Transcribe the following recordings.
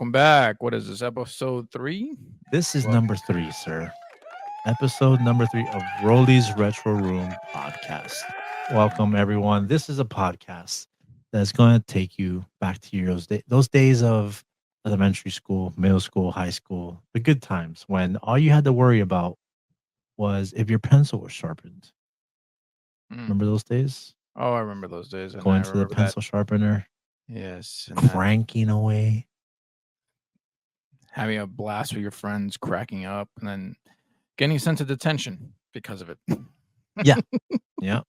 Welcome back. What is this, episode 3? This is Well, number 3, sir. Episode number 3 of Rolly's Retro Room podcast. Welcome, everyone. This is a podcast that's going to take you back to those days of elementary school, middle school, high school, the good times when all you had to worry about was if your pencil was sharpened. mm. Remember those days? Oh, I remember those days, and I Going to the remember that. pencil sharpener, Yes, and that cranking away. having a blast with your friends, cracking up, and then getting a sense of detention because of it. Yeah. Yeah.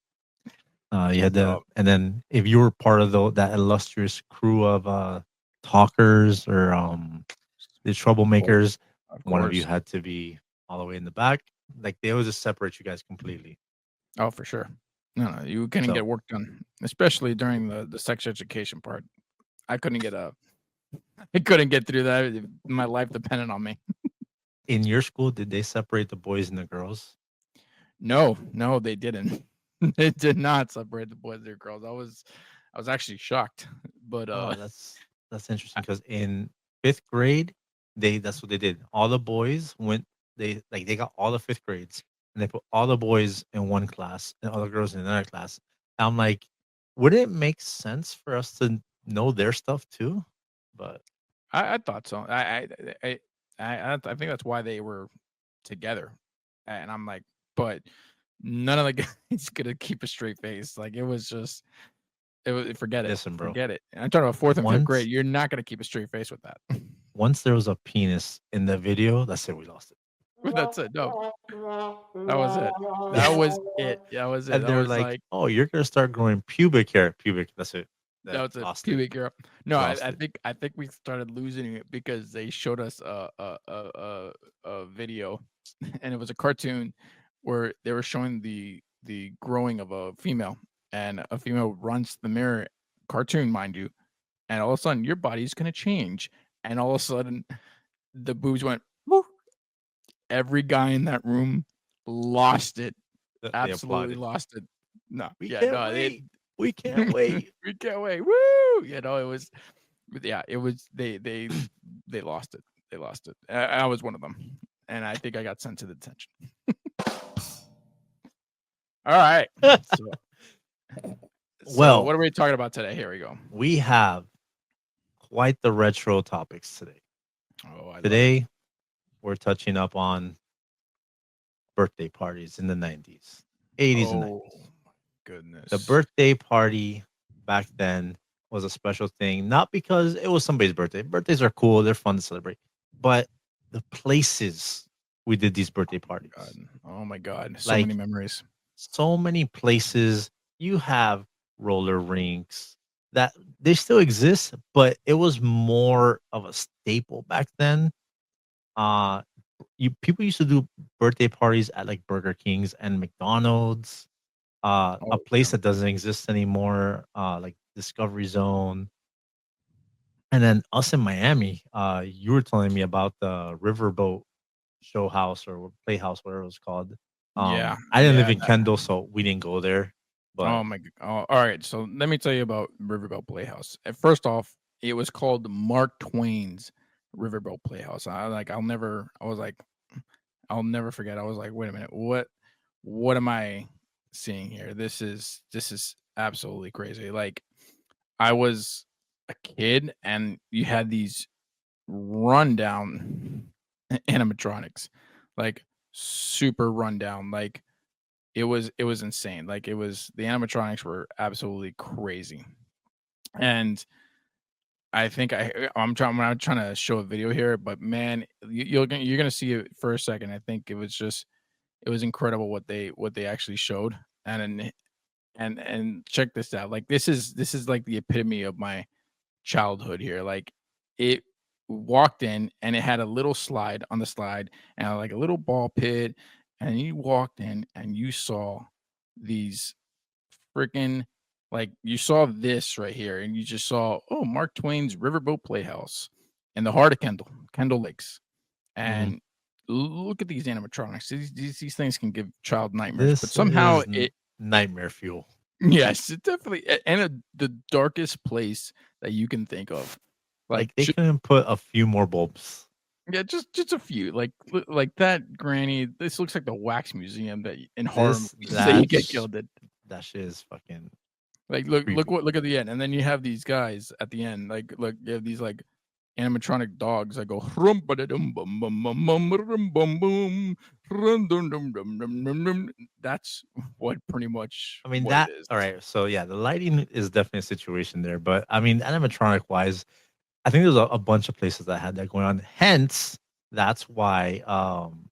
You had Oh, and then if you were part of that illustrious crew of talkers or the troublemakers, of one of you course. had to be all the way in the back. Like they always just separate you guys completely. Oh, for sure. No, you couldn't So get work done, especially during the sex education part. I couldn't I couldn't get through that. My life depended on me. in your school, did they separate the boys and the girls? No, they didn't. They did not separate the boys and the girls. I was actually shocked, but Oh, that's interesting because in fifth grade, that's what they did. All the boys went. They got all the fifth grades and they put all the boys in one class and all the girls in another class. I'm like, would it make sense for us to know their stuff too? But I thought so. I think that's why they were together, and I'm like, but none of the guys could keep a straight face. Like it was just, forget it, listen, bro. forget it. And I'm talking about fourth and fifth grade. Once You're not gonna keep a straight face with that. once there was a penis in the video, that's it. We lost it. But that's it. No, that was it. That was it. That was it. And I they're was like, like, "Oh, you're gonna start growing pubic hair." Pubic. That's it. that That was a lost it. pubic hair. No, Lost I it. think I think we started losing it because they showed us a video, and it was a cartoon where they were showing the growing of a female, and a female runs to the mirror, cartoon, mind you, and all of a sudden your body's gonna change, and all of a sudden the boobs went. Woo. Every guy in that room lost it. They Absolutely applauded. lost it. No, We yeah, can't no, they wait. We can't wait. we can't wait. Woo! You know, it was, yeah, it was. They lost it. They lost it. I was one of them, and I think I got sent to the detention. All right. So, Well, what are we talking about today? Here we go. we have quite the retro topics today. Oh, I love it. Today, we're touching up on birthday parties in the 90s, 80s, and Oh 90s. my goodness. The birthday party back then was a special thing, not because it was somebody's birthday. Birthdays are cool, they're fun to celebrate, but the places we did these birthday parties. God. Oh my God. So Like many memories. so many places you have roller rinks that they still exist, but it was more of a staple back then. Uh People used to do birthday parties at like Burger King's and McDonald's. A Oh place yeah. that doesn't exist anymore, like Discovery Zone. And then us in Miami, you were telling me about the Riverboat show house or playhouse, whatever it was called. Yeah. I didn't live Yeah. in Kendall, so we didn't go there. But Oh my oh, all right, so let me tell you about Riverboat Playhouse. First off, it was called Mark Twain's Riverboat Playhouse. I was like, I'll never forget. I was like, wait a minute, what am I seeing here? This is absolutely crazy. Like I was a kid and you had these rundown animatronics, like super rundown, like it was insane. Like the animatronics were absolutely crazy. And I'm not trying to show a video here, but man, you're gonna see it for a second. I think it was incredible what they actually showed. And check this out. Like this is like the epitome of my childhood here. Like it walked in and it had a little slide on the slide and like a little ball pit, and you walked in and you saw these freaking, like you saw this right here and you just saw, oh, Mark Twain's Riverboat Playhouse in the heart of Kendall Lakes. mhm, And look at these animatronics. These things can give child nightmares, but this somehow is it, nightmare fuel. yes, it definitely, and the darkest place that you can think of. Like, they couldn't put a few more bulbs. yeah, just a few. Like that granny. This looks like the wax museum that in horror This movies that you get killed in. that shit is fucking Like creepy. look at the end, and then you have these guys at the end. Like look, you have these like animatronic dogs that go rum ba dum bum bum bum bum rum bum boom rum dum dum dum dum dum dum. That's what pretty much I mean what it that. is. All right, so yeah, the lighting is definitely a situation there, but I mean animatronic wise, I think there's a bunch of places that had that going on. Hence, that's why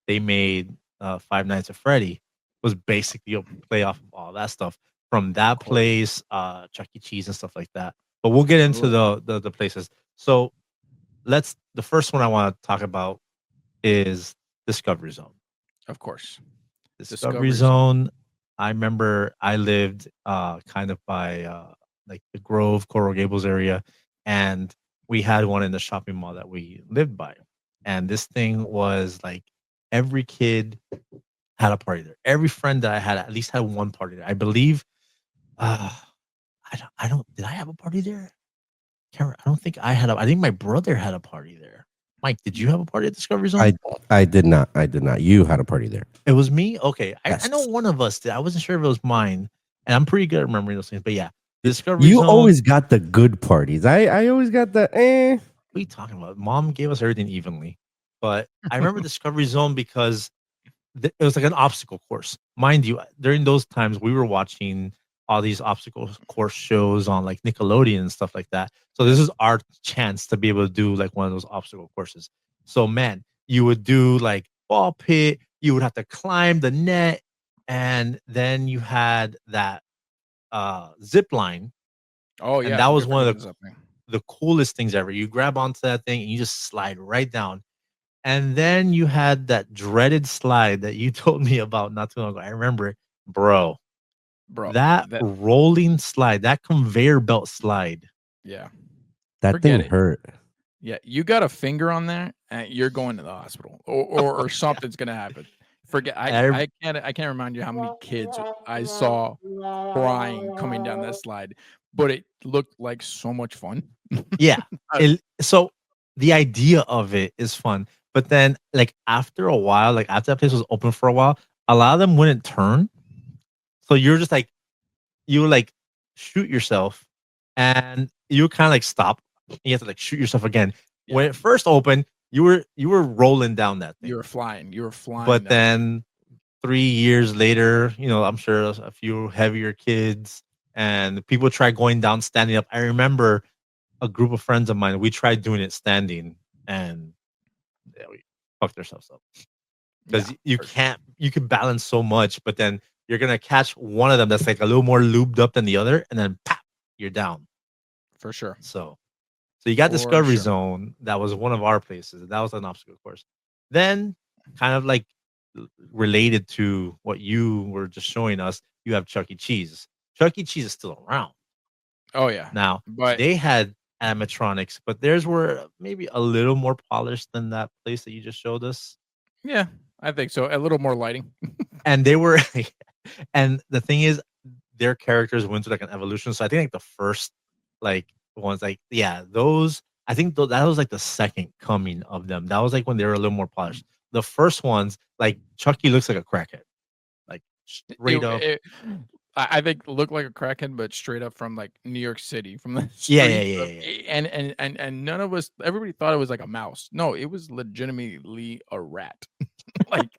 they made Five Nights at Freddy was basically a play off of all that stuff from Of that course, place, Chuck E. Cheese and stuff like that. But we'll get into absolutely, the places. So let's the first one I want to talk about is Discovery Zone. of course. Discovery Discovery Zone. Zone. I remember I lived kind of by like the Grove, Coral Gables area, and we had one in the shopping mall that we lived by. And this thing was like every kid had a party there. Every friend that I had at least had one party there. I believe uh I don't did I have a party there? I don't think I had a I think my brother had a party there. Mike, did you have a party at Discovery Zone? I did not. I did not. You had a party there. It was me? Okay. I know Yes. one of us did. I wasn't sure if it was mine. And I'm pretty good at remembering those things. But yeah, Discovery You Zone. always got the good parties. I always got the What are you talking about? Mom gave us everything evenly. But I remember Discovery Zone because it was like an obstacle course. Mind you, during those times, we were watching all these obstacle course shows on like Nickelodeon and stuff like that. So this is our chance to be able to do like one of those obstacle courses. So man, you would do like ball pit, you would have to climb the net, and then you had that zip line, Oh and yeah, that how could was I one forget of this thing? the coolest things ever. You grab onto that thing and you just slide right down. And then you had that dreaded slide that you told me about not too long ago. I remember it, bro. Bro, That that rolling slide, that conveyor belt slide. yeah, that forget thing it. hurt. Yeah, you got a finger on there, and you're going to the hospital, or Yeah. something's gonna happen. Forget Ev- I can't remind you how many kids I saw crying coming down that slide, but it looked like so much fun. yeah. Uh, So the idea of it is fun. But then like after a while, like after that place was open for a while, a lot of them wouldn't turn. So you're just like you would like shoot yourself and you kind of like stop. You have to like shoot yourself again. yeah, When it first opened, you were rolling down that thing. you were flying But down that thing. then 3 years later, I'm sure a few heavier kids and people try going down standing up. I remember a group of friends of mine, we tried doing it standing and yeah, we fucked ourselves up Yeah, because you for sure, can't, you can balance so much, but then you're going to catch one of them that's like a little more lubed up than the other and then pop, you're down. for sure, So you got for Discovery sure. Zone. That was one of our places. That was an obstacle course. Then, kind of like related to what you were just showing us, you have Chuck E. Cheese. Chuck E. Cheese is still around. Oh yeah, Now, but they had animatronics, but theirs were maybe a little more polished than that place that you just showed us. yeah, I think so. A little more lighting. And they were, and the thing is, their characters went through like an evolution. So I think like the first like ones, like yeah, those I think that was like the second coming of them. That was like when they were a little more polished. The first ones, like Chucky looks like a crackhead, like straight up. It I think looked like a crackhead, but straight up from like New York City, from the Yeah, yeah, streets yeah, of, yeah, yeah. and none of us, everybody thought it was like a mouse. No, it was legitimately a rat. Like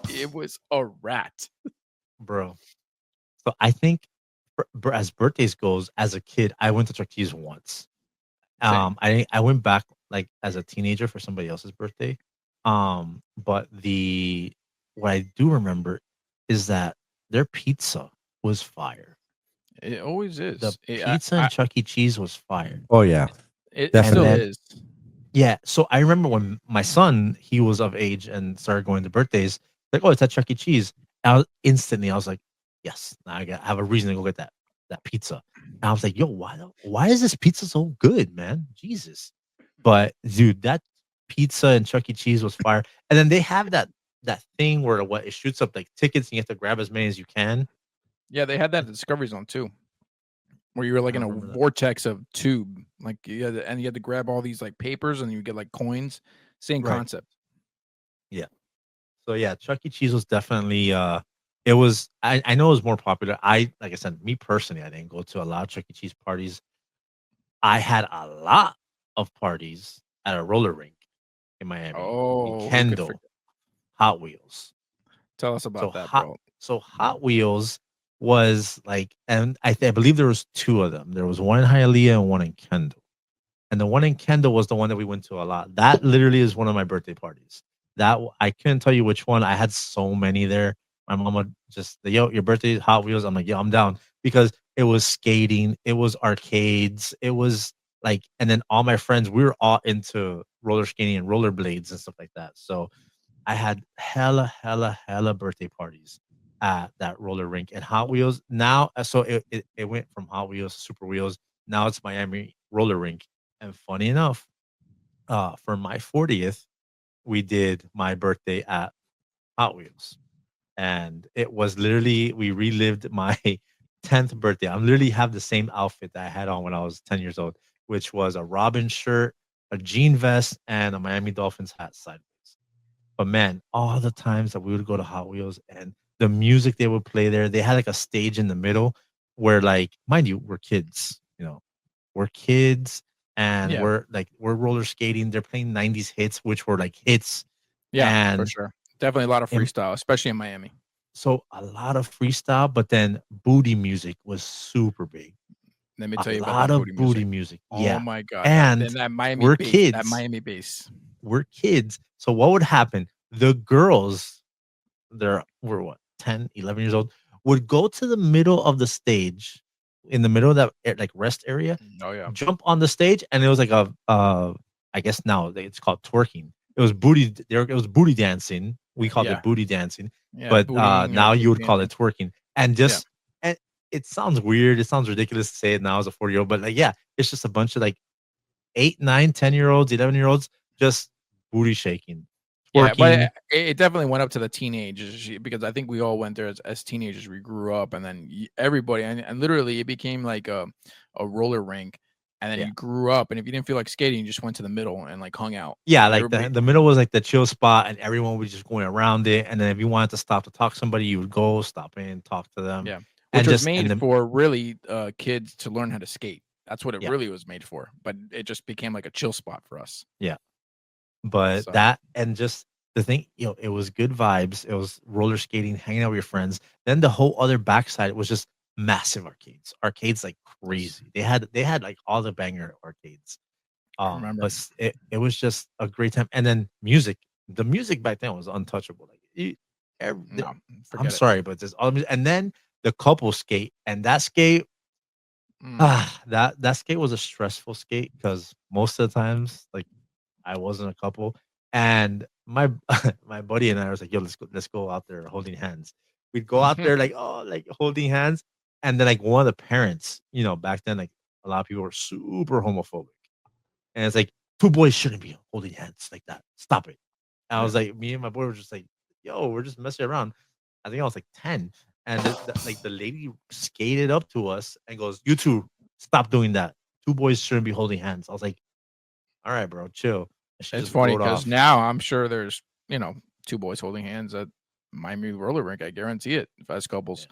it was a rat. Bro. So I think as birthdays goes, as a kid, I went to Chuck E. Cheese once. Same. I went back like as a teenager for somebody else's birthday. But the what I do remember is that their pizza was fire. It always The is. pizza in Chuck E. Cheese was fire. Oh yeah, It And still definitely. then is. yeah, so I remember when my son, he was of age and started going to birthdays, like, oh, it's at Chuck E. Cheese. I was like, yes, now I have a reason to go get that pizza. And I was like, yo, why is this pizza so good, man? Jesus. But dude, that pizza and Chuck E. Cheese was fire. And then they have that thing where what it shoots up like tickets and you have to grab as many as you can. Yeah, they had that at Discovery Zone too. where you were like I in a remember that. vortex of tube, like and you had to grab all these like papers, and you get like coins. Same Right. concept. Yeah. So yeah, Chuck E. Cheese was definitely it was I know it was more popular. Like I said, me personally, I didn't go to a lot of Chuck E. Cheese parties. I had a lot of parties at a roller rink in Miami, in Oh, who could Kendall, forget? Hot Wheels. Tell us So about that, hot bro. so Hot Wheels was like, and I believe there was two of them. There was one in Hialeah and one in Kendall. And the one in Kendall was the one that we went to a lot. That literally is one of my birthday parties. I couldn't tell you which one. I had so many there. My mom would just, yo, your birthday Hot Wheels. I'm like, yo, I'm down, because it was skating, it was arcades, it was like, and then all my friends, we were all into roller skating and rollerblades and stuff like that. So I had hella, hella, hella birthday parties at that roller rink and Hot Wheels. Now, so it went from Hot Wheels to Super Wheels. Now it's Miami roller rink. And funny enough, for my 40th, we did my birthday at Hot Wheels. And it was literally, we relived my 10th birthday. I literally have the same outfit that I had on when I was 10 years old, which was a Robin shirt, a jean vest, and a Miami Dolphins hat sideways. But man, all the times that we would go to Hot Wheels and the music they would play there, they had like a stage in the middle where, like, mind you, we're kids, we're kids and Yeah, we're roller skating. They're playing 90s hits, which were like hits. yeah, for And sure. Definitely a lot of in, freestyle, especially in Miami. so a lot of freestyle, but then booty music was super big. Let me A tell you about lot that booty of booty music. music. Oh Yeah. my god, And that Miami we're bass, that kids. Miami bass. We're kids. So what would happen? The girls, we're what, 10, 11 years old, would go to the middle of the stage, in the middle of that like rest area, Oh yeah, jump on the stage, and it was like I guess now it's called twerking. It was booty dancing. We called yeah, it booty dancing, yeah. but Bootying or now you booty would call dancing. it twerking. And Yeah, just, and it sounds weird, it sounds ridiculous to say it now as a 40-year-old, but like, yeah, it's just a bunch of like 8, 9, 10-year-olds, 11-year-olds just booty shaking, yeah. But twerking. it definitely went up to the teenagers because I think we all went there as teenagers. We grew up, and then everybody, and literally, it became like a roller rink. And then Yeah. you grew up, and if you didn't feel like skating, you just went to the middle and like hung out. Yeah, And like everybody, the middle was like the chill spot, and everyone was just going around it. And then if you wanted to stop to talk to somebody, you would go stop in, talk to them, yeah, which and was just and made then for really kids to learn how to skate. That's what it yeah, really was made for. But it just became like a chill spot for us. yeah. But So that, and just the thing, it was good vibes. It was roller skating, hanging out with your friends. Then the whole other backside was just massive arcades like yes, crazy. They had like all the banger arcades. I remember. But it was just a great time. And then music, the music back then was untouchable. Like No, I'm forget it. sorry, but there's all and then the couple skate, and that skate, Mm. that skate was a stressful skate because most of the times, like, I wasn't a couple, and my my buddy and I was like, "Yo, let's go out there holding hands." We'd go out there like, oh, like holding hands, and then like one of the parents, back then, like, a lot of people were super homophobic, and it's like, two boys shouldn't be holding hands like that. Stop it. And I Yeah, was like, me and my boy were just like, yo, we're just messing around. I think I was like 10, and like the lady skated up to us and goes, "You two, stop doing that. Two boys shouldn't be holding hands." I was like, all right, bro, chill. And she it's just funny rode because off. now I'm sure there's two boys holding hands at Miami roller rink. I guarantee it. As couples.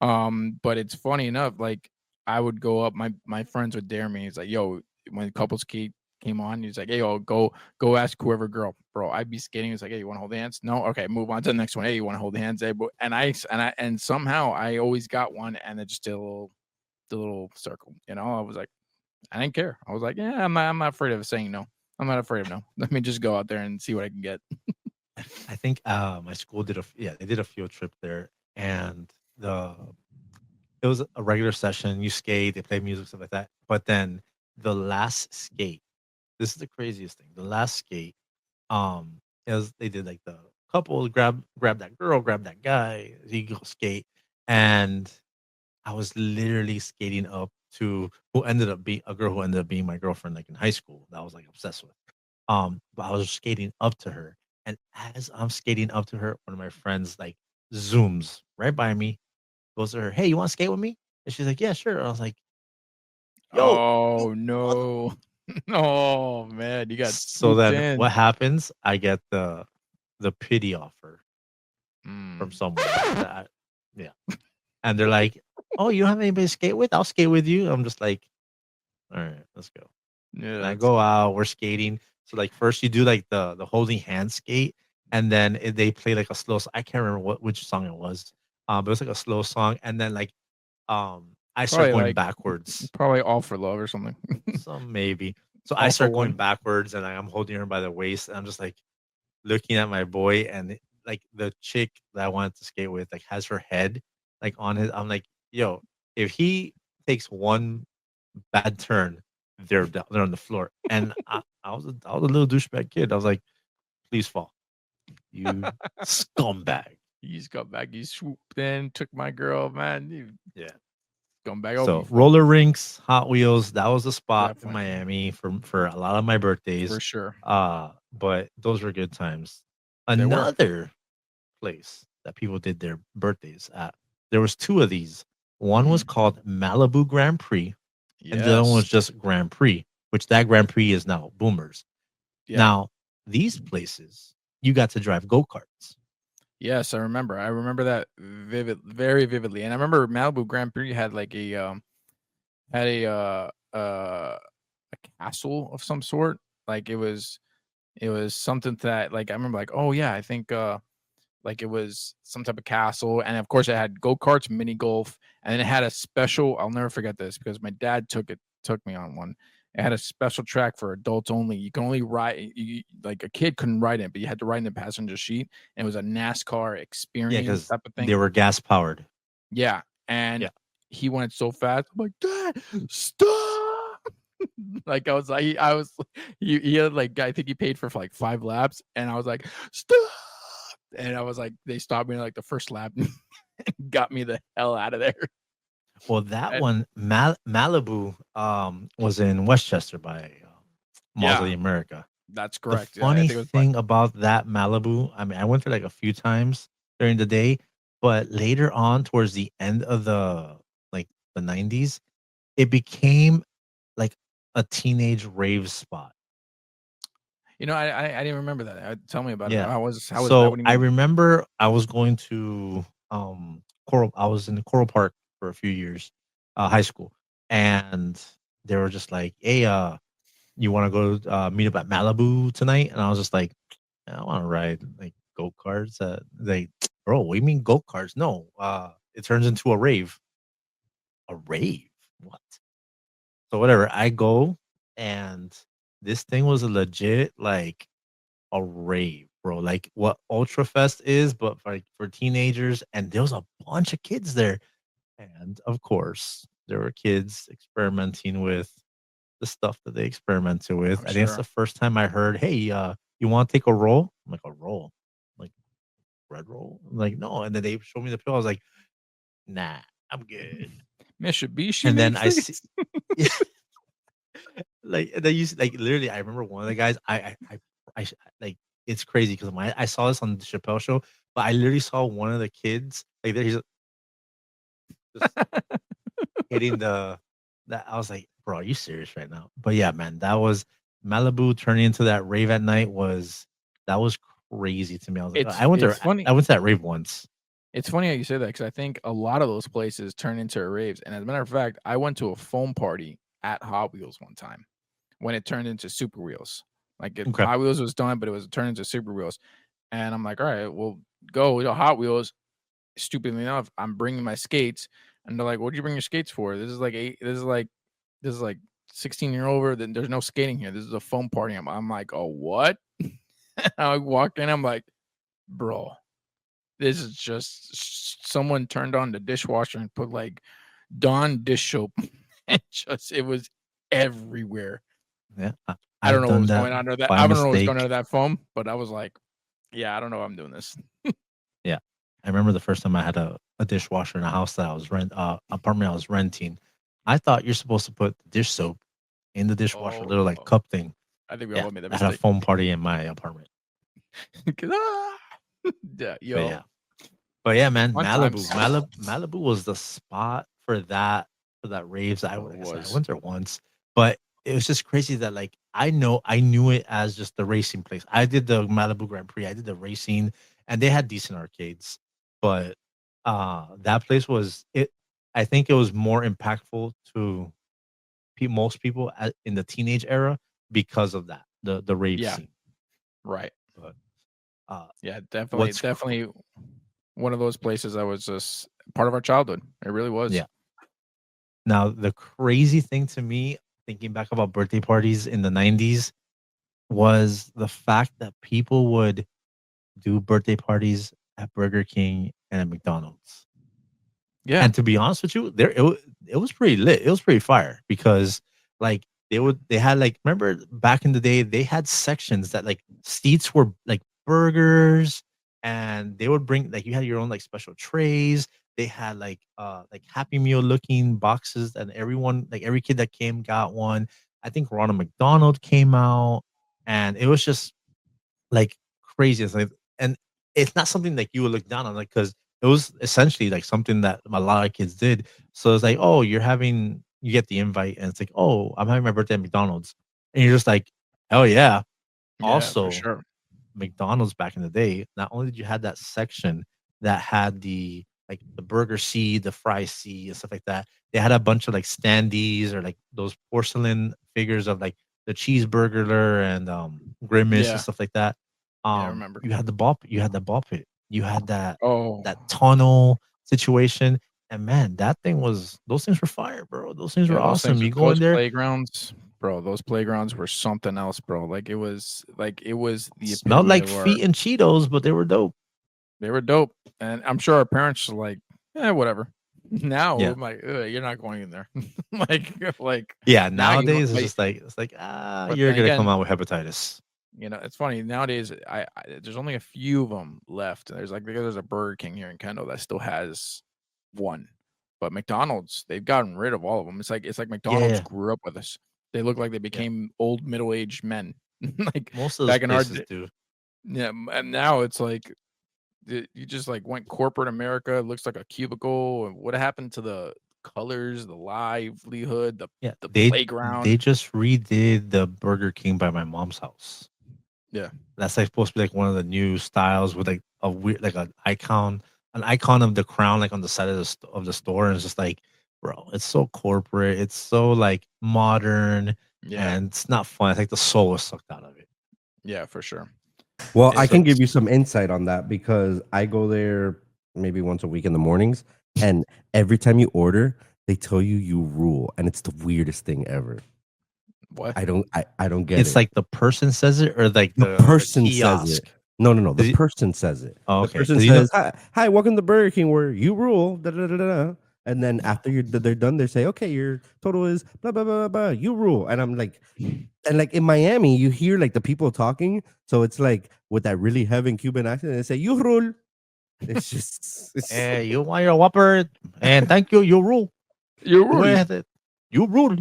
Yeah. But it's funny enough. Like I would go up. My friends would dare me. He's like, "Yo," when couples came on, he's like, "Hey, yo, go ask whoever girl, bro." I'd be skating. He's like, "Hey, you want to hold hands?" No, okay, move on to the next one. Hey, you want to hold hands? Hey, and somehow I always got one, and it just did the little circle. I was like, I didn't care. I was like, yeah, I'm not afraid of saying no. I'm not afraid of no. Let me just go out there and see what I can get. I think my school they did a field trip there, and the it was a regular session. You skate, they play music, stuff like that. But then the last skate, this is the craziest thing. The last skate, is they did like the couple grab that girl, grab that guy, you go skate, and I was literally skating up to who ended up being a girl who ended up being my girlfriend, like, in high school, that I was like obsessed with. But I was skating up to her, and as I'm skating up to her, one of my friends like zooms right by me, goes to her, "Hey, you want to skate with me?" And she's like, "Yeah, sure." I was like, Yo, Oh no. Oh man, you got so swooped then in. what happens? I get the pity offer from Mm. someone. Yeah, and they're like, "Oh, you don't have anybody to skate with? I'll skate with you." I'm just like, "All right, let's go." Yeah, And I that's go out, we're skating. So like first you do like the holding hand skate, and then they play like a slow. I can't remember which song it was. But it was like a slow song, and then like I start probably going like backwards. probably all for love or something. Some maybe. So I All for start going one. backwards, and I'm holding her by the waist, and I'm just like looking at my boy, and like the chick that I wanted to skate with, like has her head like on his. I'm like, yo, if he takes one bad turn, they're on the floor. And I was a little douchebag kid. I was like, please fall, you scumbag. You just got back, you swooped in, took my girl, man. You Yeah. come back over, you So fall. roller rinks, Hot Wheels, that was the spot in Definitely. Miami for a lot of my For birthdays. sure. But those were good times. They were. Another place that people did their birthdays at. There was two of these. One was Mhm. called Malibu Grand Prix, and the other one Yes. was just Grand Prix, which that Grand Prix is now Boomers. Yeah. Now, these places, you got to drive go-karts. Yes, I remember. I remember that very vividly. And I remember Malibu Grand Prix had like had a castle of some sort. Like it was something that like I remember like, oh yeah, I think like it was some type of castle, and of course it had go-karts, mini golf, and then it had a special, I'll never forget this because my dad took me on one. It had a special track for adults only. You can only ride like a kid couldn't ride it, but you had to ride in the passenger seat. And it was a NASCAR Yeah, experience because type of they thing. were gas powered. Yeah. And Yeah. he went so fast. I'm like, Dad, stop. Like I was he had like I think he paid for like 5 laps, and I was like, stop. And I was like, they stopped me like the first lap and got me the hell out of there. Well, that And one, Malibu, was in Westchester by Malls of yeah, the America. that's The correct. Yeah, I funny think it was by thing about that Malibu, I mean, I went there like a few times during the day, but later on, towards the end of like the 90s, it became like a teenage rave spot. I didn't remember that. Tell me about it. Yeah. How was that? So What do you I mean? remember I was going to Coral. I was in Coral Park for a few years, high school, and they were just like, "Hey, you want to go meet up at Malibu tonight?" And I was just like, "I want to ride like go karts." They, bro, what do you mean go karts? No, it turns into a rave. A rave? What? So whatever. I go, and this thing was a legit like a rave, bro. Like what Ultra Fest is, but for, like for teenagers. And there was a bunch of kids there. And of course, there were kids experimenting with the stuff that they experimented with. I'm I think it's the sure. first time I heard, "Hey, you want to take a roll?" I'm like, "A roll? Like red roll?" I'm like, "No." And then they showed me the pill. I was like, "Nah, I'm good." Mitsubishi And then makes I see, this. like they used like literally. I remember one of the guys. Like it's crazy because when I saw this on the Chappelle show, but I literally saw one of the kids like there. He's just hitting the that. I was like, bro, are you serious right now? But yeah, man, that was Malibu turning into that rave at night that was crazy to me. I was like, It's it's funny. I went to that rave once. It's funny how you say that because I think a lot of those places turn into raves. And as a matter of fact, I went to a foam party at Hot Wheels one time when it turned into Super Wheels. Okay. Hot Wheels was done, but it was turned into Super Wheels. And I'm like, all right, well, go to Hot Wheels. Stupidly enough, I'm bringing my skates, and they're like, "What'd you bring your skates for? This is like this is like 16-year over. Then there's no skating here. This is a foam party." I'm like, "Oh, what?" I walk in, I'm like, "Bro, this is just someone turned on the dishwasher and put like Dawn dish soap, and just it was everywhere. Yeah, I don't I've know what done was that going on under that. by I don't know what was going mistake. under that foam, but I was like, yeah, I don't know. Why I'm doing this. Yeah. I remember the first time I had a dishwasher in a house that I was apartment I was renting. I thought you're supposed to put dish soap in the dishwasher, little like Oh, cup thing. I think we Yeah. all made that I had a mistake. foam party in my apartment. 'Cause, ah! Yeah, But yo, yeah. But yeah, man, fun times. Malibu was the spot for that for that raves. I, Oh, it like I said, I was. went there once, but it was just crazy that like I knew it as just the racing place. I did the Malibu Grand Prix. I did the racing, and they had decent arcades, but that place was it. I think it was more impactful to most people in the teenage era because of that the rave Yeah, scene. right. But uh, Yeah, definitely, what's definitely one of those places that was just part of our childhood. It really was. yeah. Now the crazy thing to me, thinking back about birthday parties in the '90s, was the fact that people would do birthday parties at Burger King and at McDonald's. Yeah, And to be honest with you, it was pretty lit. It was pretty fire because like they had like remember back in the day they had sections that like seats were like burgers and they would bring like you had your own like special trays. They had like Happy Meal looking boxes and everyone like every kid that came got one. I think Ronald McDonald came out and it was just like crazy. It's like, and it's not something like you would look down on, like because it was essentially like something that a lot of kids did. So it's like, oh, you get the invite, and it's like, oh, I'm having my birthday at McDonald's, and you're just like, hell yeah. yeah, for Also, sure. McDonald's back in the day, not only did you have that section that had the like the burger seat, the fry seat, and stuff like that, they had a bunch of like standees or like those porcelain figures of like the cheeseburger and grimace and Yeah, stuff like that. yeah, I remember. You had the ball pit, you had Oh, that tunnel situation, and man, those things were fire, bro. Those things were yeah, awesome. You go in those there, playgrounds, bro. Those playgrounds were something else, bro. Like it was the smelled epitome like of our. feet and Cheetos, but they were dope. They were dope, and I'm sure our parents were like, whatever. Now Yeah. I'm like, you're not going in there. Like Yeah, now you know, nowadays it's just like but you're then gonna come again, out with hepatitis. it's funny nowadays. There's only a few of them left. There's a Burger King here in Kendall that still has one, but McDonald's they've gotten rid of all of them. It's like McDonald's Yeah, grew up with us. They look like they yeah. became old middle aged men, like Most of those back in our places day. do. Yeah, and now it's like you just like went corporate America. It looks like a cubicle. And what happened to the colors, the livelihood, Yeah, the they playground? just redid the Burger King by my mom's house. Yeah, That's like supposed to be like one of the new styles with like a weird like an icon of the crown like on the side of of the store, and it's just like, bro, it's so corporate, it's so like modern, yeah, and it's not fun. It's like the soul is sucked out of it. yeah, for sure. Well, I It's can give it's you some insight on that because I go there maybe once a week in the mornings, and every time you order, they tell you you rule, and it's the weirdest thing ever. what? I don't get It's it. like the person says it or like The the person says it. kiosk. No, no, no. The 'Cause person says it. oh, The okay, person because says, "Hi, welcome to Burger King, where you rule." Da, da, da, da, da. And then yeah. after they're done, they say, "Okay, your total is blah blah blah blah blah. You rule." And I'm like, and like in Miami, you hear like the people talking, so it's like with that really heavy Cuban accent, and they say, "You rule." It's just, it's You want your Whopper, and thank you. You rule. You Go rule. ahead. You rule.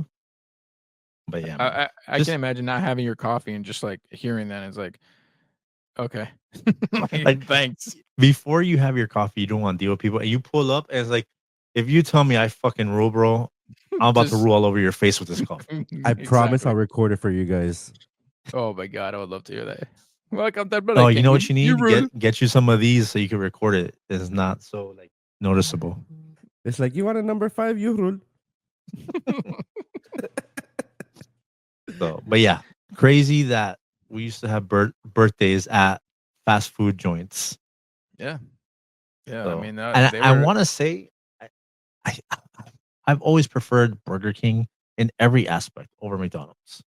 But yeah, man. I can Just imagine not having your coffee and just like hearing that. It's like, okay, like like, thanks. before you have your coffee, you don't want to deal with people, and you pull up, and it's like, if you tell me I fucking rule, bro, I'm about to Just rule all over your face with this coffee. I promise exactly. I'll record it for you guys. Oh my god, I would love to hear that. Welcome to Burger Oh, you King. know You what you you need? rule. Get you some of these so you can record it. It's not so like noticeable. It's like you want a number 5, you rule. So, but yeah, crazy that we used to have birthdays at fast food joints. Yeah, yeah. I So, mean, and they I were. want to say, I, I've always preferred Burger King in every aspect over McDonald's.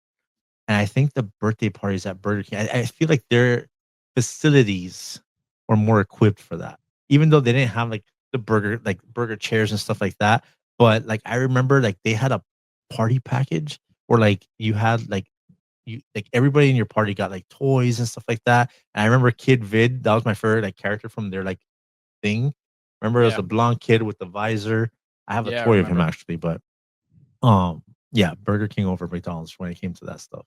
And I think the birthday parties at Burger King, I feel like their facilities were more equipped for that. Even though they didn't have like the burger chairs and stuff like that. But like I remember like they had a party package where like you had like you like everybody in your party got like toys and stuff like that. And I remember Kid Vid, that was my favorite like character from their like thing. Remember it was Yeah, the blonde kid with the visor. I have a yeah. I toy of him remember. actually, but um yeah, Burger King over McDonald's when it came to that stuff.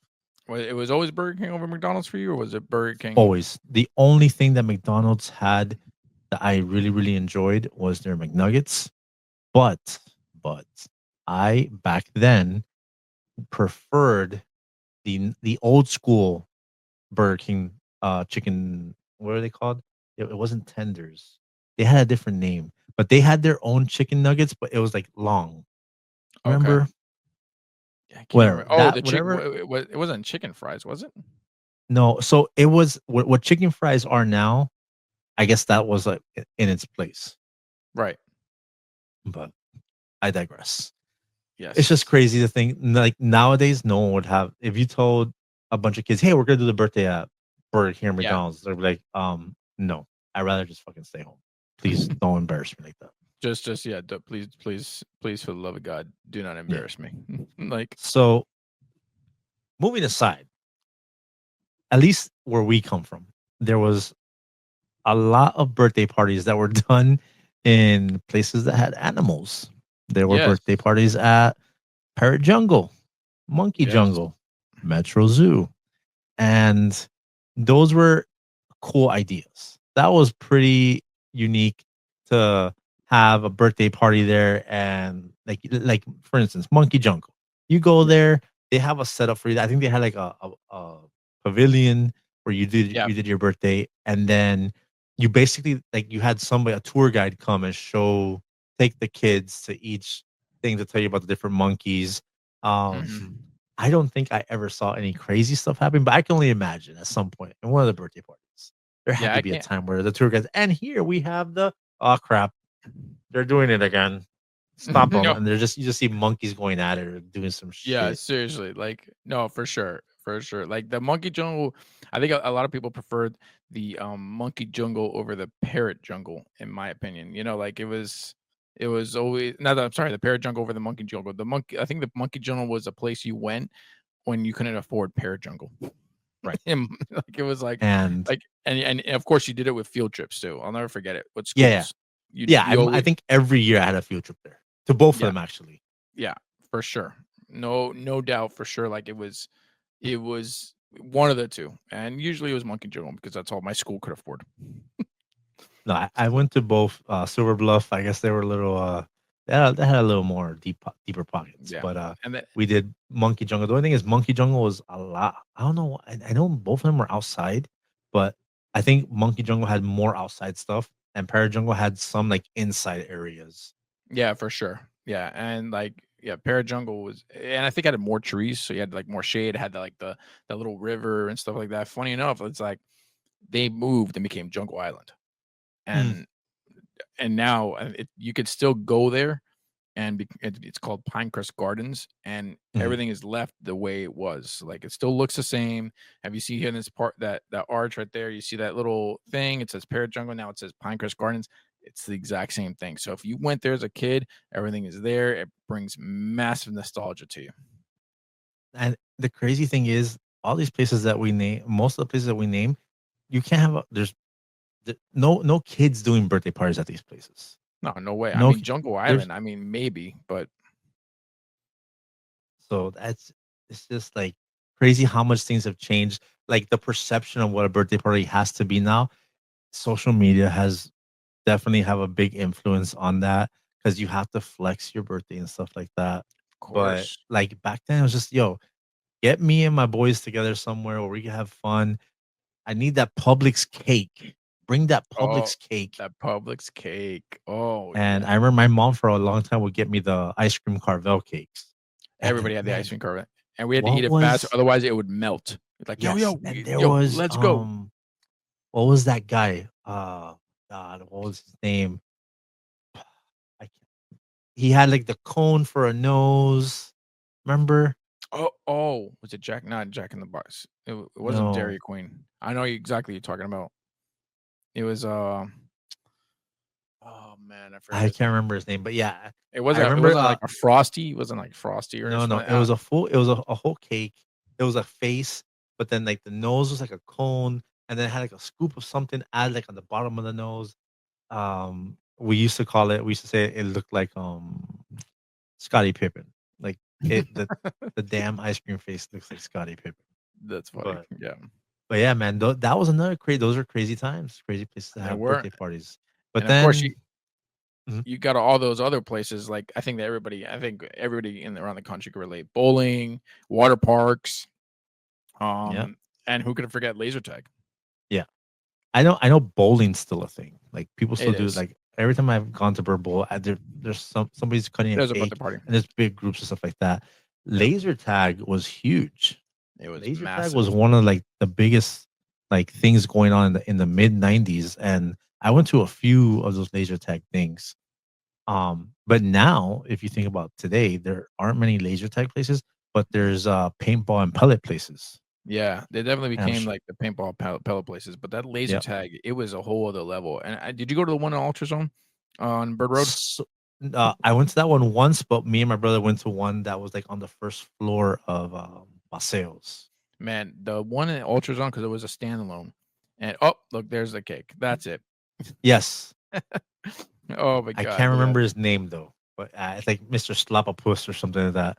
It was always Burger King over McDonald's for you, or was it Burger King? Always. The only thing that McDonald's had that I really, really enjoyed was their McNuggets. But, but I back then preferred the old school Burger King chicken. What are they called? It wasn't tenders. They had a different name, but they had their own chicken nuggets, but it was like long. Okay. Remember? Yeah, I can't Whatever remember. Oh, that the chicken. whatever. It wasn't chicken fries, was it? No, so it was what chicken fries are now. I guess that was like in its place, Right. but I digress. It's just Yes. crazy to think like nowadays, no one would have if you told a bunch of kids, "Hey, we're gonna do the birthday at Burger King or Yeah. McDonald's," they'd be like, no, I'd rather just fucking stay home. Please don't embarrass me like that." Just yeah. Please, for the love of God, do not Yeah. embarrass me. Like, So moving aside, at least where we come from, there was a lot of birthday parties that were done in places that had animals. There were yes, birthday parties at Parrot Jungle, Monkey yes. Jungle, Metro Zoo. And those were cool ideas. That was pretty unique to have a birthday party there and like for instance, Monkey Jungle. You go Yeah. there, they have a setup for you. I think they had like a pavilion where Yeah. you did your birthday and then you basically like you had somebody a tour guide come and take the kids to each thing to tell you about the different monkeys. Um Mhm. I don't think I ever saw any crazy stuff happen, but I can only imagine at some point in one of the birthday parties, there had Yeah. to I be a can't. time where the tour guides, and here we have the oh crap, they're doing it again. Stop them. No. And they're just you just see monkeys going at it or doing some Yeah, shit. seriously. Like, no, for sure, for sure. Like the monkey jungle, I think a lot of people preferred the monkey jungle over the parrot jungle, in my opinion. Like it was always not that I'm sorry, the parrot jungle over the monkey jungle. I think the monkey jungle was a place you went when you couldn't afford parrot jungle. Right. Like it was And like and of course you did it with field trips too. I'll never forget it. With yeah, yeah. schools. You I always think every year I had a field trip there. To both of yeah, them actually. yeah, for sure. No doubt for sure. Like it was one of the 2, and usually it was Monkey Jungle because that's all my school could afford. No, I went to both Silver Bluff. I guess they were a little they had a little more deeper pockets. Yeah, But and that we did Monkey Jungle. The only thing is Monkey Jungle was a lot. I don't know. I know both of them were outside, but I think Monkey Jungle had more outside stuff and Parrot Jungle had some like inside areas. yeah, for sure. Yeah, and yeah, Parrot Jungle was, and I think it had more trees, so you had like more shade. It had the little river and stuff like that. Funny enough, it's like they moved and became Jungle Island, Mm, and now you could still go there and it's called Pinecrest Gardens, and mhm. everything is left the way it was. Like it still looks the same. Have you seen here in this part that arch right there? You see that little thing? It says Parrot Jungle. Now it says Pinecrest Gardens. It's the exact same thing. So if you went there as a kid, everything is there. It brings massive nostalgia to you. And the crazy thing is all these places that we name, most of the places that we name, you can't have no kids doing birthday parties at these places. No, no way. I No mean, ki- Jungle there's Island. I mean, maybe, but So it's just like crazy how much things have changed. Like the perception of what a birthday party has to be now. Social media has definitely have a big influence on that because you have to flex your birthday and stuff like that. of But course. like back then, it was just get me and my boys together somewhere where we can have fun. I need that Publix cake. Bring that Oh, Publix cake. that Publix cake. Oh And yeah. I remember my mom for a long time would get me the ice cream Carvel cakes. And Everybody had the ice man, cream carving, and we had to eat what it fast, was otherwise it would melt. It's like, "Yo, yes, yo, and there yo, was let's go." what was that guy? God, what was his name? I can't, he had like the cone for a nose. Remember? Oh, was it Jack? Not Jack in the Box. It wasn't No, Dairy Queen. I know exactly what you're talking about. It was, oh man, I forgot I his can't name. remember his name, but yeah, I It remember. wasn't like a Frosty. It wasn't like Frosty or No, something. it was it was a whole cake. It was a face, but then like the nose was like a cone, and then it had like a scoop of something added like on the bottom of the nose. We used to say it looked like Scottie Pippen. Like the damn ice cream face looks like Scottie Pippen. That's funny. But Yeah, yeah, man, that was another crazy. Those are crazy times, crazy places to they have were, birthday parties. But and of course then Mhm. you got all those other places. Like I think everybody in around the country can relate. Bowling, water parks, Yeah. and who could forget laser tag? Yeah. I know bowling's still a thing. Like people still It do. is. Like every time I've gone to Bird Bowl, there's somebody's cutting a There's a birthday cake, party. and there's big groups and stuff like that. Yep. Laser tag was huge. It was Laser tag was massive. one of like the biggest like things going on in the mid '90s, and I went to a few of those laser tag things. But now, if you think about today, there aren't many laser tag places, but there's paintball and pellet places. Yeah, they definitely And I'm became sh- like the paintball pellet places, but that laser yeah. tag, it was a whole other level. And did you go to the one in Ultra Zone on Bird Road? So, I went to that one once, but me and my brother went to one that was like on the first floor of Paseos. Man, the one in Ultra Zone, because it was a standalone. And oh, look, there's the cake. That's it. Yes, Oh my I god, can't yeah. remember his name though, but it's like Mr. Slapapus or something like that.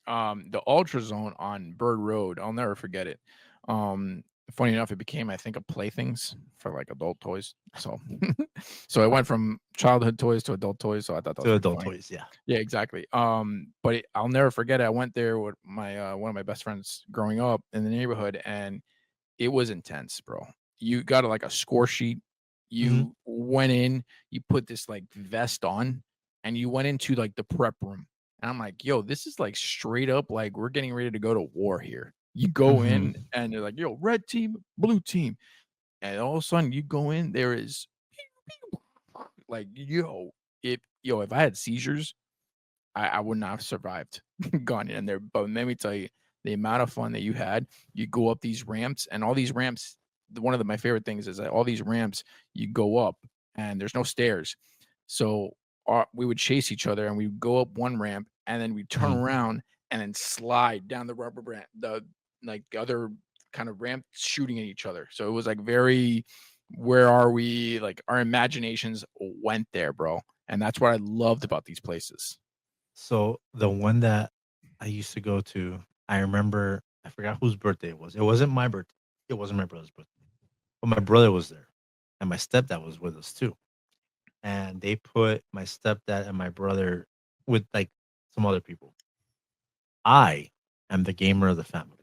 The Ultra Zone on Bird Road, I'll never forget it. Um, Funny enough, it became, I think, a playthings for like adult toys. So, so it went from childhood toys to adult toys. So I thought that was To pretty adult funny. toys, yeah. Yeah, exactly. But I'll never forget it. I went there with my one of my best friends growing up in the neighborhood, and it was intense, bro. You got like a score sheet. Mhm. You went in, you put this like vest on, and you went into like the prep room. And I'm like, yo, this is like straight up like we're getting ready to go to war here. You go in Mhm. and they're like, yo, red team, blue team. And all of a sudden you go in, there is like, if I had seizures, I would not have survived gone in there. But let me tell you, the amount of fun that you had, you go up these ramps, and all these ramps. One of my favorite things is that all these ramps, you go up, and there's no stairs. So we would chase each other, and we would go up one ramp, and then we turn Mhm. around and then slide down the rubber ramp, the other kind of ramp, shooting at each other. So it was like very, where are we? Like our imaginations went there, bro. And that's what I loved about these places. So the one that I used to go to, I remember I forgot whose birthday it was. It wasn't my birthday. It wasn't my brother's birthday. But my brother was there. And my stepdad was with us too. And they put my stepdad and my brother with like some other people. I am the gamer of the family.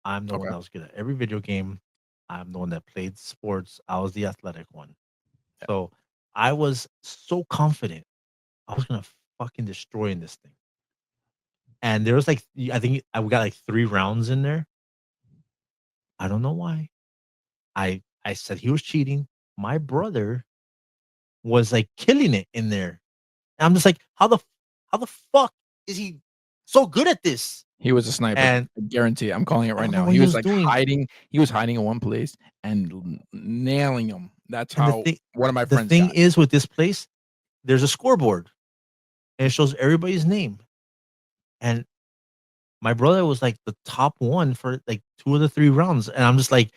I'm the one Okay. that was good at every video game. I'm the one that played sports. I was the athletic one. So I was so confident I was gonna fucking destroy in this thing. And there was like I think we got like 3 rounds in there. I don't know why. I said he was cheating. My brother was like killing it in there. And I'm just like, how the fuck is he so good at this? He was a sniper. And I guarantee it. I'm calling it I right don't know now. what He he was was like doing. hiding. He was hiding in one place and nailing them. That's And how one of my the friends thing got. is with this place, there's a scoreboard and it shows everybody's name. And my brother was like the top one for like 2 of the 3 rounds. And I'm just like,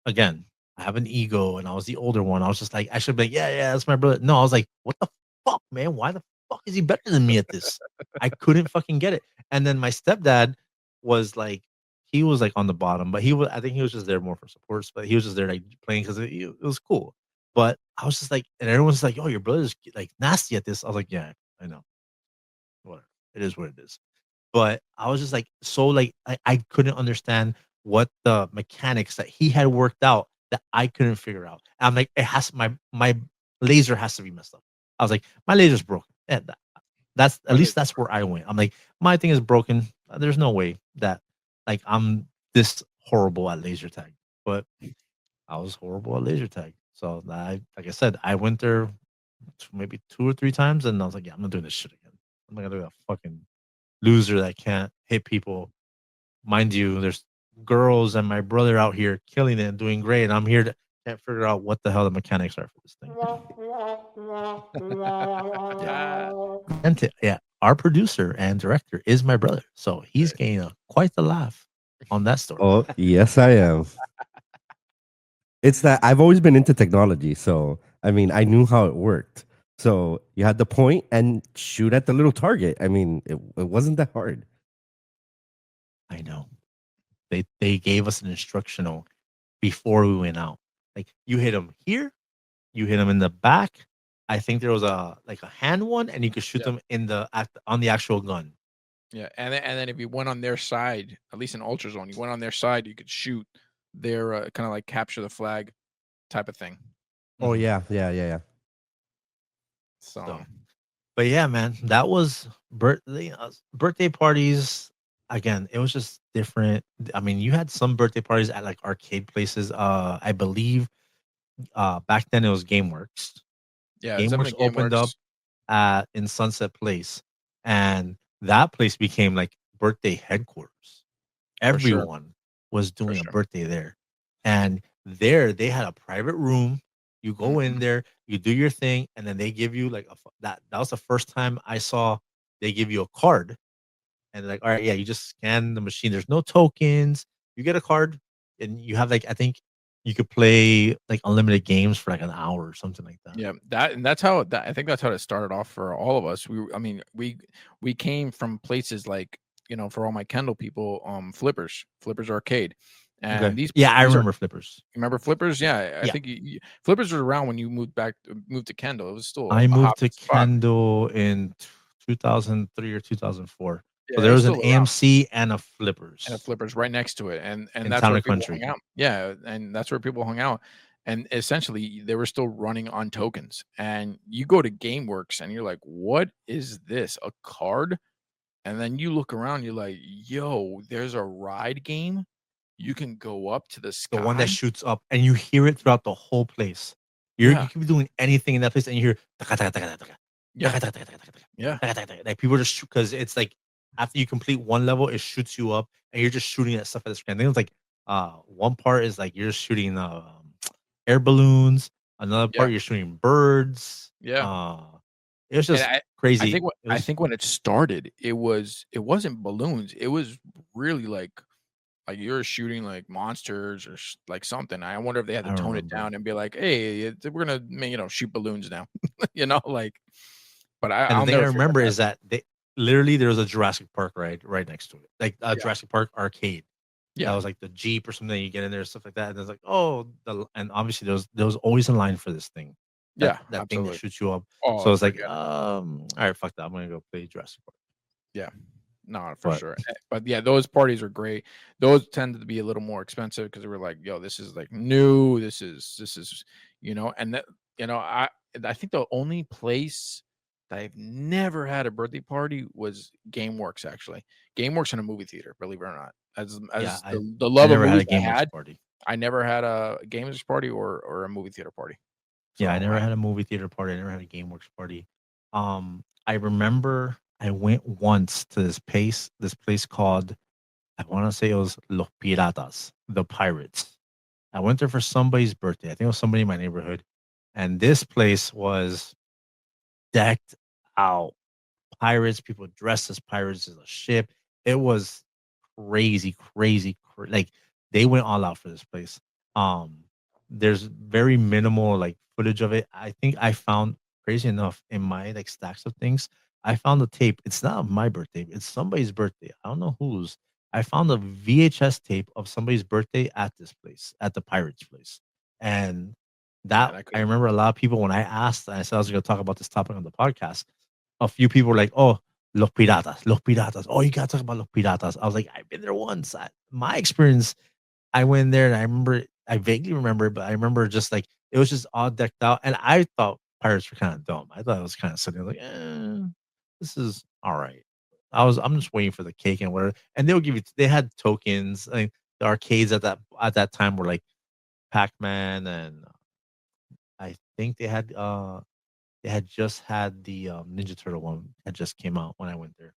again, I have an ego and I was the older one. I was just like, I should be like, yeah, yeah, that's my brother. No, I was like, what the fuck, man? Why the fuck is he better than me at this? I couldn't fucking get it. And then my stepdad was like, he was like on the bottom, but I think he was just there more for supports, but he was just there like playing because it was cool. But I was just like, and everyone's like, oh, your brother's like nasty at this. I was like, yeah, I know. Whatever. It is what it is. But I was just like, so like I couldn't understand what the mechanics that he had worked out that I couldn't figure out. I'm like, it has my laser has to be messed up. I was like, my laser's broken. Yeah, that's at My least laser that's where broken. I went. I'm like, my thing is broken. There's no way that like I'm this horrible at laser tag. But I was horrible at laser tag. So I like I said, I went there maybe 2 or 3 times and I was like, yeah, I'm not doing this shit again. I'm not gonna do a fucking loser that can't hit people. Mind you, there's girls and my brother out here killing it and doing great. And I'm here to can't figure out what the hell the mechanics are for this thing. Yeah. Yeah. And yeah, our producer and director is my brother. So he's getting quite the laugh on that story. Oh, yes, I am. It's that I've always been into technology, so I mean, I knew how it worked. So you had to point and shoot at the little target. I mean, it wasn't that hard. I know. They gave us an instructional before we went out. Like you hit him here, you hit him in the back, I think there was a like a hand one, and you could shoot Yeah. them on the actual gun. Yeah, and then if you went on their side, at least in Ultra Zone, you went on their side, you could shoot their kind of like capture the flag type of thing. Oh Mhm. yeah, yeah, yeah, yeah. So So, but yeah, man, that was birthday parties. Again, it was just different. I mean, you had some birthday parties at like arcade places. I believe back then it was GameWorks. yeah, it's GameWorks definitely opened up GameWorks in Sunset Place, and that place became like birthday headquarters. for sure, Everyone was for doing a sure. birthday there, and there they had a private room. You go in Hmm. there, you do your thing, and then they give you like that was the first time I saw they give you a card, and they're like, all right, yeah, you just scan the machine. There's no tokens. You get a card, and you have like I think you could play like unlimited games for like an hour or something like that. Yeah, that's how I think that's how it started off for all of us. I mean, we came from places like for all my Kendall people, Flippers Arcade, and Okay. Yeah, I these are remember flippers. remember Flippers? Yeah, I Yeah. think Flippers was around when you moved to Kendall. It was still I a moved hot to spot. Kendall in 2003 or 2004. So Yeah, it there was was an still around. AMC and a And a Flippers Flippers right next to it, and in that's Town where and people hung Country. out. Yeah, and that's where people hung out, and essentially, they were still running on tokens, and you go to GameWorks, and you're like, "What is this? A card?" And then you look around, you're like, "Yo, there's a ride game? You can go up to the The one that sky?" shoots up and you hear it throughout the whole place. You Yeah, could be doing anything in that place and you hear taka, taka, taka, taka, yeah, taka, taka, taka, taka, taka, yeah, taka, taka, taka. Like people just shoot because it's like after you complete one level, it shoots you up and you're just shooting at stuff at the screen. I think it's like one part is like you're shooting air balloons, another yeah, part you're shooting birds. yeah, It was and just crazy. It I was think when it started, it wasn't balloons, it was really like you're shooting like monsters or like something. I wonder if they had I to tone it remember. down and be like, "Hey, we're gonna shoot balloons now," like. But And the I'll thing I never forget remember that. is that they literally there was a Jurassic Park ride right next to it, like a Yeah, Jurassic Park arcade. That yeah, was like the Jeep or something. You get in there, stuff like that, and it's like, oh, and obviously there was always a line for this thing, that yeah, that thing that absolutely. shoots you up. So Oh, it's like, forget it. all right, fuck that, I'm gonna go play Jurassic Park. Yeah, no, for But sure. But yeah, those parties are great. Those tended to be a little more expensive because we were like, "Yo, this is like new. This is," and that you know, I think the only place that I've never had a birthday party was GameWorks. Actually, GameWorks in a movie theater. Believe it or not, yeah, as I the I love of never had movies a I GameWorks had, party. I never had a gamers party or a movie theater party. Yeah, I So never had a movie theater party. I never had a GameWorks party. I remember I went once to this place called, I want to say it was Los Piratas, the Pirates. I went there for somebody's birthday. I think it was somebody in my neighborhood. And this place was decked out. Pirates, people dressed as pirates, as a ship. It was crazy, crazy, like they went all out for this place. Um, there's very minimal like footage of it. I think I found, crazy enough, in my like stacks of things, I found a tape. It's not my birthday, it's somebody's birthday. I don't know whose. I found a VHS tape of somebody's birthday at this place, at the Pirates place. And that man, I I couldn't. remember a lot of people when I asked, and I said I was gonna talk about this topic on the podcast, a few people were like, "Oh, Los Piratas, Los Piratas. Oh, you gotta talk about Los Piratas." I was like, "I've been there once." My experience, I went there and I remember, I vaguely remember, but I remember just like it was just all decked out, and I thought pirates were kind of dumb. I thought it was kind of silly. Like, this is all right. I'm just waiting for the cake and whatever, and they'll give you. They had tokens. Like the arcades at that time were like Pac Man, and I think they had just had the Ninja Turtle one that just came out when I went there.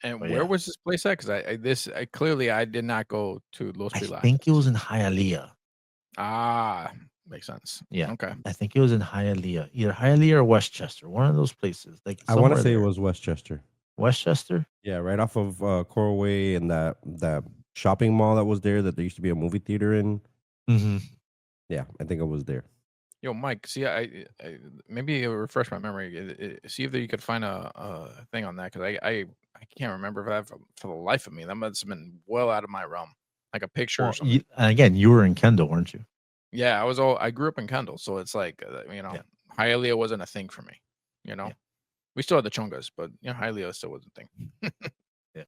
And But where yeah, was this place at? Because I clearly I did not go to Los I think it Pilates. was in Hialeah. Ah, makes sense. Yeah, Okay. I think it was in Hialeah, either Hialeah or Westchester, one of those places, like I want to somewhere say it there. was Westchester. Westchester? Yeah, right off of Coral Way and that shopping mall that was there that there used to be a movie theater in. Mhm. Yeah, I think it was there. Yo, Mike, see, maybe it'll refresh my memory. See if you could find a thing on that because I can't remember that for the life of me. That must have been well out of my realm, like a picture or Well, something. and again, you were in Kendall, weren't you? Yeah, I grew up in Kendall, so it's like Yeah. Hialeah wasn't a thing for me. You know, Yeah. we still had the chongas, but Hialeah still wasn't a thing. Yeah.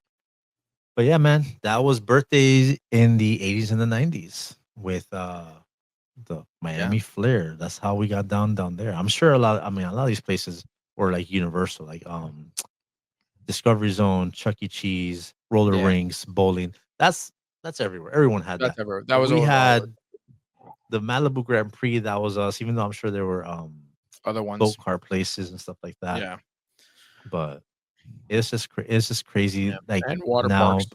But yeah, man, that was birthdays in the 80s and the 90s with the Yeah, Miami Flair. That's how we got down there. I'm sure a lot of these places were like universal, like Discovery Zone, Chuck E. Cheese, roller yeah, rinks, bowling. That's everywhere. Everyone had that's that. ever that But was we over all of it. had the Malibu Grand Prix. That was us. Even though I'm sure there were Other go ones, kart places and stuff like that. yeah, But it's just crazy. yeah, Like and water parks.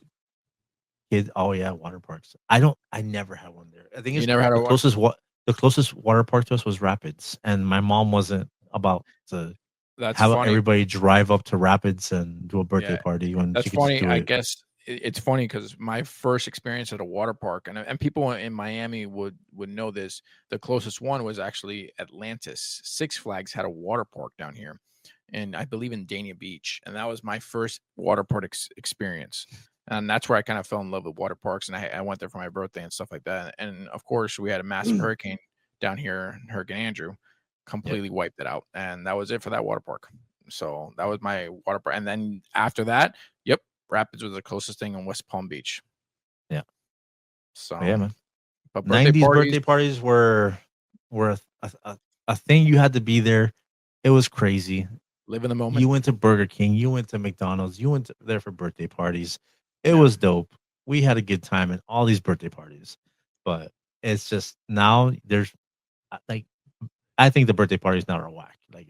now, oh yeah, water parks. I never had one there. I think You it's never had a one. the closest water park to us was Rapids, and my mom wasn't about to That's have funny. everybody drive up to Rapids and do a birthday Yeah, party when that's she could just funny. do I it. guess it's funny because my first experience at a water park, and people in Miami would know this. The closest one was actually Atlantis. Six Flags had a water park down here, and I believe in Dania Beach, and that was my first water park experience. And that's where I kind of fell in love with water parks, and I went there for my birthday and stuff like that. And of course, we had a massive hurricane down here, Hurricane Andrew, Yep. completely wiped it out, and that was it for that water park. So that was my water park. And then after that, yep, Rapids was the closest thing in West Palm Beach. Yeah. So, But yeah, man. but birthday 90s parties, birthday parties were a thing. You had to be there. It was crazy. live in the moment. You went to Burger King, you went to McDonald's, you went there for birthday parties. It Yeah. was dope. We had a good time at all these birthday parties. But it's just now there's like I think the birthday parties now are whack. Like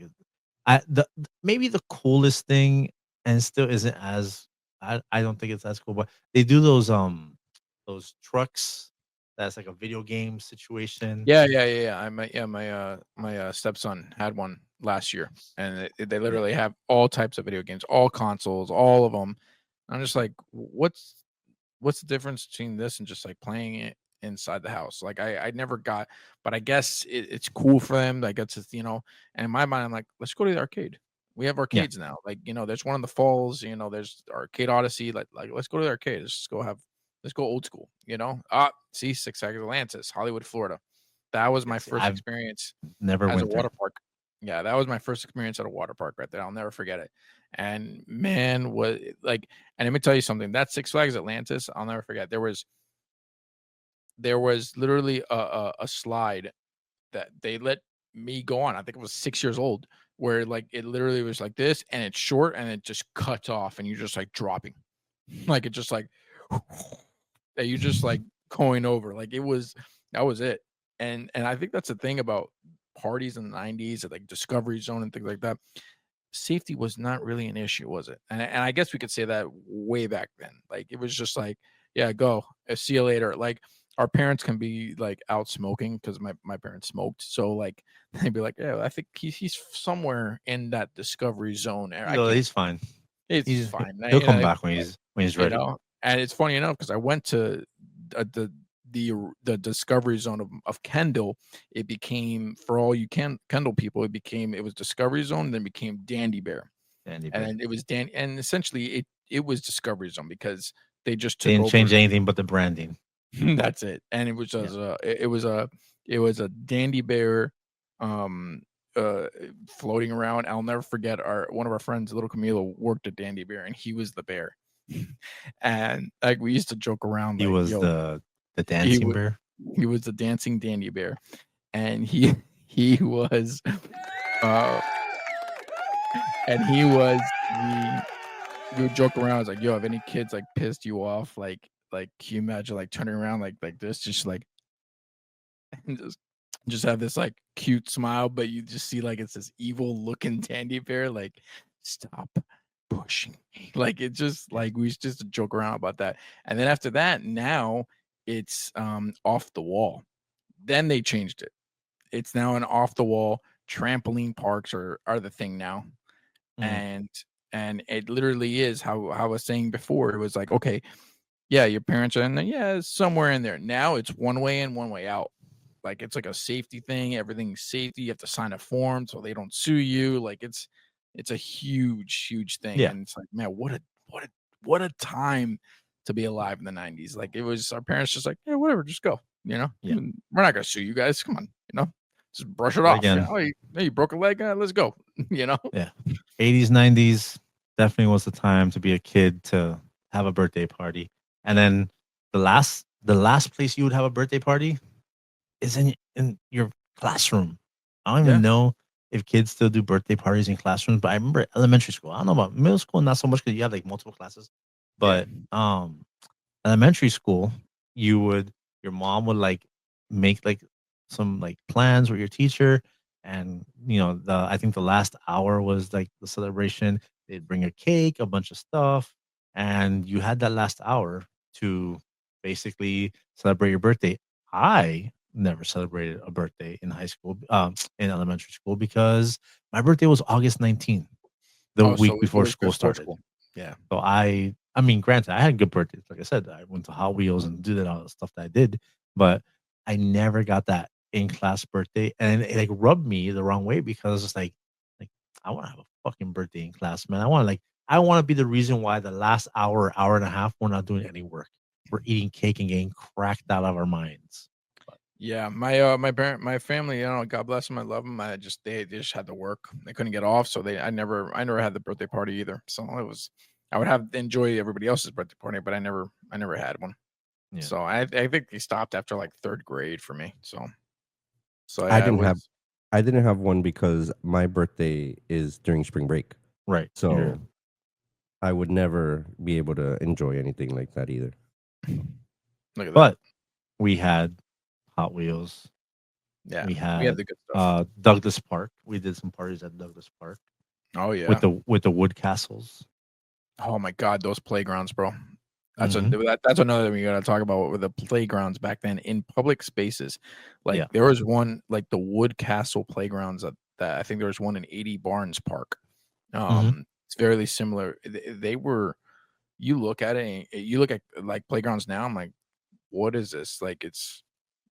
maybe the coolest thing and still isn't as I don't think it's as cool, but they do those trucks that's like a video game situation. Yeah. My stepson had one last year, and they Yeah. literally have all types of video games, all consoles, all of them. I'm just like, what's the difference between this and just like playing it inside the house? Like I never got, but I guess it's cool for them. Like it's just, and in my mind, I'm like, let's go to the arcade. We have Yeah. arcades now. Like, there's one in the falls, there's Arcade Odyssey. Like let's go to the arcade. Let's go old school, see Six Flags Atlantis, Hollywood, Florida. That was my Yes, first I've experience never as a went there. water park. Yeah, that was my first experience at a water park right there. I'll never forget it. And man, was like, and let me tell you something. That Six Flags Atlantis, I'll never forget. There was literally a slide that they let me go on. I think it was 6 years old, where like it literally was like this, and it's short, and it just cuts off, and you're just like dropping, like it just like that you just like going over. Like that was it. And I think that's the thing about parties in the 90s at like Discovery Zone and things like that. Safety was not really an issue, was it? And I guess we could say that way back then. Like it was just like, yeah, go. See you later. Like our parents can be like out smoking because my parents smoked. So like they'd be like, yeah, I think he's somewhere in that Discovery Zone. I No, can't. he's fine. It's fine. He'll come back when he's You ready. know, and it's funny enough because I went to the Discovery Zone of Kendall. It became, for all you Kendall people, it was Discovery Zone, then became Dandy Bear, Andy and Bear. then it was and essentially it was Discovery Zone because they just They took didn't over. change anything but the branding. That's it, and it was just it was a Dandy Bear, um, floating around. I'll never forget one of our friends, little Camilo, worked at Dandy Bear, and he was the bear. And like we used to joke around, He like, was yo, the he dancing was bear. he was the dancing Dandy Bear, and he was uh we would joke around. I was like, yo, have any kids like pissed you off? Like can you imagine like turning around like this, just like and just have this like cute smile, but you just see like it's this evil looking Dandy Bear, like stop pushing me. Like it just Yeah. like we used just to joke around about that. And then after that, now it's off the wall. Then they changed it. It's now an off the wall. Trampoline parks are the thing now. Mm. And it literally is how I was saying before. It was like, okay, yeah, your parents are in there. Yeah, it's somewhere in there. Now it's one way in, one way out. Like it's like a safety thing. Everything's safety. You have to sign a form so they don't sue you. Like it's a huge thing. Yeah. And it's like, man, what a time to be alive in the 90s. Like it was our parents just like, yeah, whatever, just go. Yeah. We're not gonna sue you guys. Come on, Just brush it But off. again- You broke a leg. Let's go. You know. Yeah. 80s, 90s definitely was the time to be a kid to have a birthday party. And then the last place you would have a birthday party is in your classroom. I don't even know if kids still do birthday parties in classrooms, but I remember elementary school. I don't know about middle school, not so much because you have like multiple classes. But elementary school, your mom would like make like some like plans with your teacher, and I think the last hour was like the celebration. They'd bring a cake, a bunch of stuff, and you had that last hour to basically celebrate your birthday. I never celebrated a birthday in high school, in elementary school, because my birthday was August 19th, the week before school started. Yeah. So I mean, granted, I had good birthdays. Like I said, I went to Hot Wheels and did all the stuff that I did, but I never got that in class birthday, and it like rubbed me the wrong way because it's like I want to have a fucking birthday in class, man. I want to be the reason why the last hour and a half we're not doing any work. We're eating cake and getting cracked out of our minds. Yeah, my family, God bless them, I love them. They just had to work. They couldn't get off, so I never had the birthday party either. So I would have enjoy everybody else's birthday party, but I never had one. Yeah. So I think they stopped after like third grade for me. So yeah, I didn't have one because my birthday is during spring break. Right. So I would never be able to enjoy anything like that either. Look at that. We had Hot Wheels. Yeah. We had the good stuff. Douglas Park. We did some parties at Douglas Park. Oh yeah. With the wood castles. Oh my God, those playgrounds, bro. That's another thing we gotta talk about with the playgrounds back then in public spaces. Like there was one like the wood castle playgrounds that I think there was one in 80 Barnes Park. It's fairly similar. They were. You look at it. You look at like playgrounds now. I'm like, what is this? Like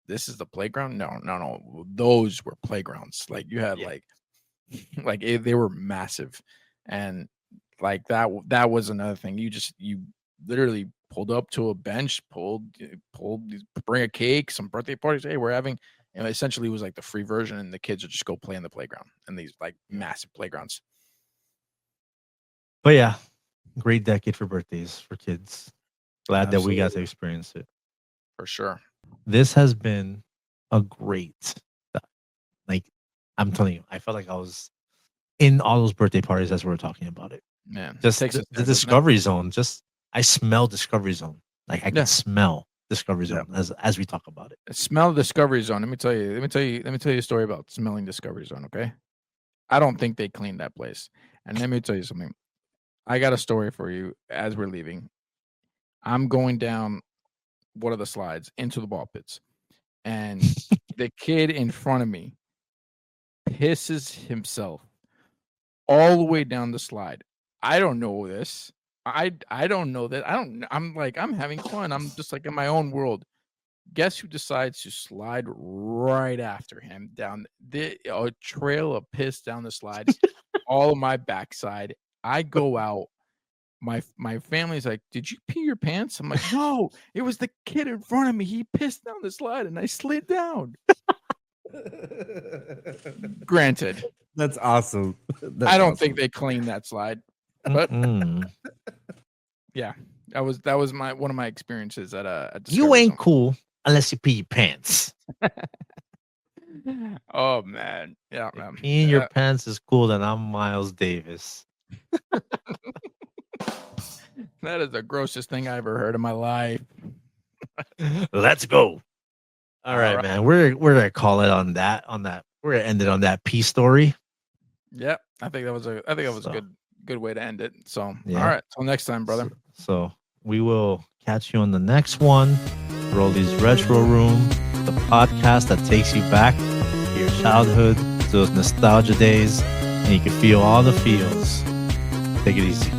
this is the playground? No. Those were playgrounds. Like you had they were massive, and like that was another thing. You literally pulled up to a bench, bring a cake, some birthday parties. Hey, we're having, and essentially it was like the free version, and the kids would just go play in the playground and these like massive playgrounds. But yeah, great decade for birthdays for kids. Glad that we got to experience it. For sure. This has been a great, like, I'm telling you, I felt like I was in all those birthday parties as we were talking about it. Man, just the Discovery Zone. I smell Discovery Zone. Like I can smell Discovery Zone as we talk about it. Smell Discovery Zone. Let me tell you a story about smelling Discovery Zone. Okay, I don't think they cleaned that place. And let me tell you something. I got a story for you as we're leaving. I'm going down one of the slides into the ball pits, and the kid in front of me pisses himself all the way down the slide. I don't know this. I don't know that. I'm having fun. I'm just like in my own world. Guess who decides to slide right after him down a trail of piss down the slide, all of my backside. I go out. My family's like, "Did you pee your pants?" I'm like, "No, it was the kid in front of me. He pissed down the slide and I slid down." Granted, that's awesome. I don't think they cleaned that slide, but yeah, that was one of my experiences at you ain't cool unless you pee your pants. Oh man, yeah, man. Peeing your pants is cool. Then I'm Miles Davis. That is the grossest thing I ever heard in my life. Let's go. All right, man. We're gonna call it on that. We're gonna end it on that pee story. Yeah, I think that was a good way to end it. So all right, till next time, brother. So we will catch you on the next one. Rolly's Retro Room, the podcast that takes you back to your childhood, to those nostalgia days, and you can feel all the feels. Take it easy.